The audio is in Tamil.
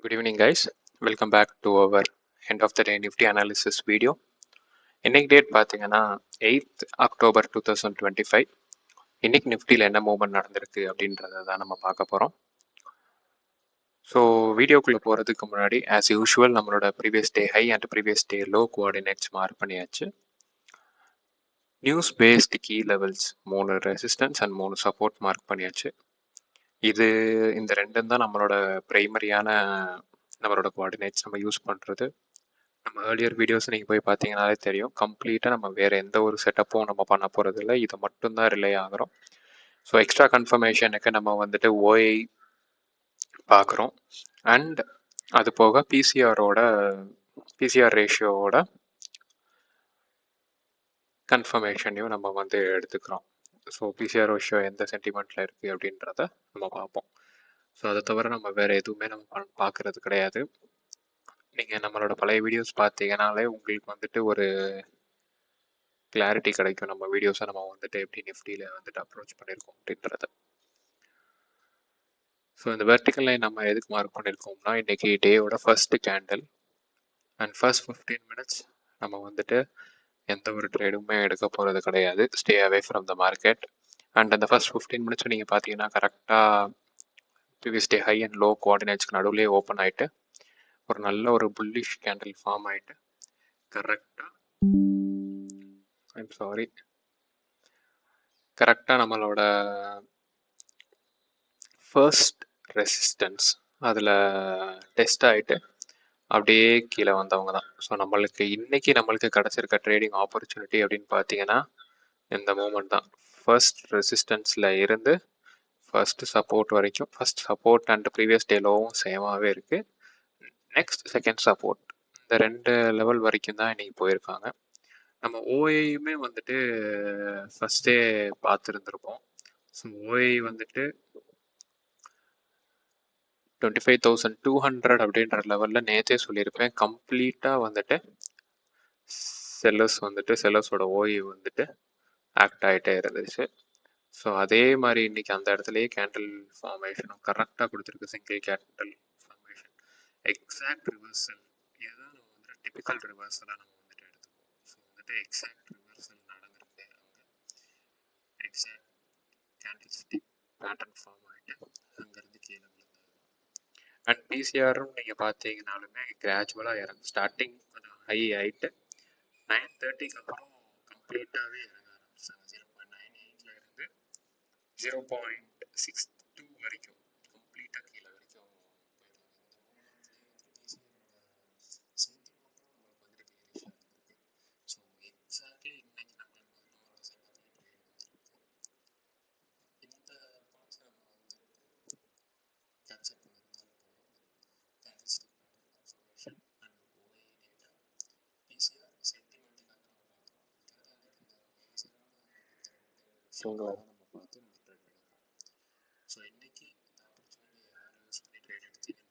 Good evening, guys. Welcome back to our end of the day Nifty analysis video. இன்னைக்கு டேட் பார்த்தீங்கன்னா 8th அக்டோபர் 2025. இன்னைக்கு நிஃப்டியில் என்ன மூவ்மெண்ட் நடந்திருக்கு அப்படின்றத தான் நம்ம பார்க்க போகிறோம். ஸோ வீடியோக்குள்ளே போகிறதுக்கு முன்னாடி ஆஸ் யூஷுவல் நம்மளோட previous day high and previous day low coordinates mark பண்ணியாச்சு. News based key levels 3 resistance and 3 support mark பண்ணியாச்சு. இந்த ரெண்டும் தான் நம்மளோட ப்ரைமரியான நம்மளோட கோஆர்டினேட்ஸ் நம்ம யூஸ் பண்ணுறது. நம்ம ஏர்லியர் வீடியோஸ் நீங்கள் போய் பார்த்தீங்கன்னாலே தெரியும். கம்ப்ளீட்டாக நம்ம வேறு எந்த ஒரு செட்டப்பும் நம்ம பண்ண போகிறது இல்லை. இதை மட்டும்தான் ரிலே ஆகிறோம். ஸோ எக்ஸ்ட்ரா கன்ஃபர்மேஷனுக்கு நம்ம வந்துட்டு ஓஐ பார்க்குறோம். அண்ட் அது போக பிசிஆர் ரேஷியோவோட கன்ஃபர்மேஷனையும் நம்ம வந்து எடுத்துக்கிறோம். ஸோ பிசிஆர் ரேஷியோ எந்த சென்டிமெண்ட்டில் இருக்குது அப்படின்றத நம்ம பார்ப்போம். ஸோ அதை தவிர நம்ம வேறு எதுவுமே நம்ம பார்க்குறது கிடையாது. நீங்கள் நம்மளோட பழைய வீடியோஸ் பார்த்தீங்கன்னாலே உங்களுக்கு வந்துட்டு ஒரு கிளாரிட்டி கிடைக்கும். நம்ம வீடியோஸை நம்ம வந்துட்டு எப்படி நிஃப்டியில் வந்துட்டு அப்ரோச் பண்ணியிருக்கோம் அப்படின்றத. ஸோ இந்த வெர்டிக்கல் லைன் நம்ம எதுக்கு மார்க் பண்ணியிருக்கோம்னா, இன்றைக்கி டேயோட first candle and first 15 minutes நம்ம வந்துட்டு எந்த ஒரு ட்ரேடுமே எடுக்க போகிறது கிடையாது. Stay away from the market. And அந்த ஃபர்ஸ்ட் 15 minutes நீங்கள் பார்த்தீங்கன்னா கரெக்டாக previous day high and low கோஆர்டினேட்ஸ்க்கு நடுவுலேயே ஓப்பன் ஆகிட்டு ஒரு நல்ல ஒரு புல்லிஷ் கேண்டில் ஃபார்ம் ஆகிட்டு கரெக்டாக நம்மளோட ஃபர்ஸ்ட் ரெசிஸ்டன்ஸ் அதில் டெஸ்ட் ஆகிட்டு அப்படியே கீழே வந்தவங்க தான். ஸோ நம்மளுக்கு கிடச்சிருக்க ட்ரேடிங் ஆப்பர்ச்சுனிட்டி அப்படின்னு பார்த்தீங்கன்னா இந்த மூமெண்ட் தான். ஃபர்ஸ்ட் ரெசிஸ்டன்ஸில் இருந்து ஃபர்ஸ்ட் சப்போர்ட் வரைக்கும், first support and previous day லோவும் சேமாகவே இருக்குது. நெக்ஸ்ட் செகண்ட் சப்போர்ட், இந்த 2 லெவல் வரைக்கும் தான் இன்றைக்கி போயிருக்காங்க. நம்ம ஓஐயுமே வந்துட்டு ஃபஸ்ட்டே பார்த்துருந்துருப்போம். ஸோ ஓஐ வந்துட்டு 25,200 அப்படின்ற லெவலில் நேற்றே சொல்லியிருப்பேன். கம்ப்ளீட்டாக வந்துட்டு செல்லர்ஸோட ஓஐ வந்துட்டு ஆக்ட் ஆகிட்டே இருந்துச்சு. ஸோ அதே மாதிரி இன்றைக்கி அந்த இடத்துலையே கேண்டில் ஃபார்மேஷனும் கரெக்டாக கொடுத்துருக்கு. Single candle formation exact reversal. இதுதான் நம்ம வந்துட்டு டிபிக்கல் ரிவர்சலாக நம்ம வந்துட்டு எடுத்துப்போம். ஸோ வந்துட்டு எக்ஸாக்ட் ரிவர்சல் நடந்திருக்கு. அங்கே exact candle stick pattern form ஆகிட்டு அங்கேருந்து கீழே விழுந்தது. அண்ட் பிசிஆரும் நீங்கள் பார்த்தீங்கன்னாலுமே கிராஜுவலாக இறங்கும். ஸ்டார்டிங் கொஞ்சம் ஹை ஆகிட்டு 9:30க்கு அப்புறம் கம்ப்ளீட்டாகவே இறங்க ஆரம்பிச்சாங்க. 0.98 இருந்து 0.62 வரைக்கும் கம்ப்ளீட்டாக கீழே வரைக்கும் ஸோ எக்ஸாக்ட்லி இன்னைக்கு நம்மளுக்கு நம்மளோட செட்டப்ல ட்ரேட் வந்துருக்கு. இந்த பாயிண்ட்ஸ் நம்ம வந்து கேப்சர் பண்ணியிருந்தாலும் போதும். Candlestick pattern confirmation and OI data, PCR சென்டிமெண்ட்டுக்காக நம்ம பார்க்குறோம். அதுக்காக இந்த மேஜரான விஷயங்களை தான் நம்ம பார்த்து நம்ம ட்ரேட் எடுக்கிறோம். ஸோ இன்னைக்கு இந்த ஆப்பர்ச்சுனிட்டி யார் யூஸ் பண்ணி ட்ரேட் எடுத்தீங்கன்னு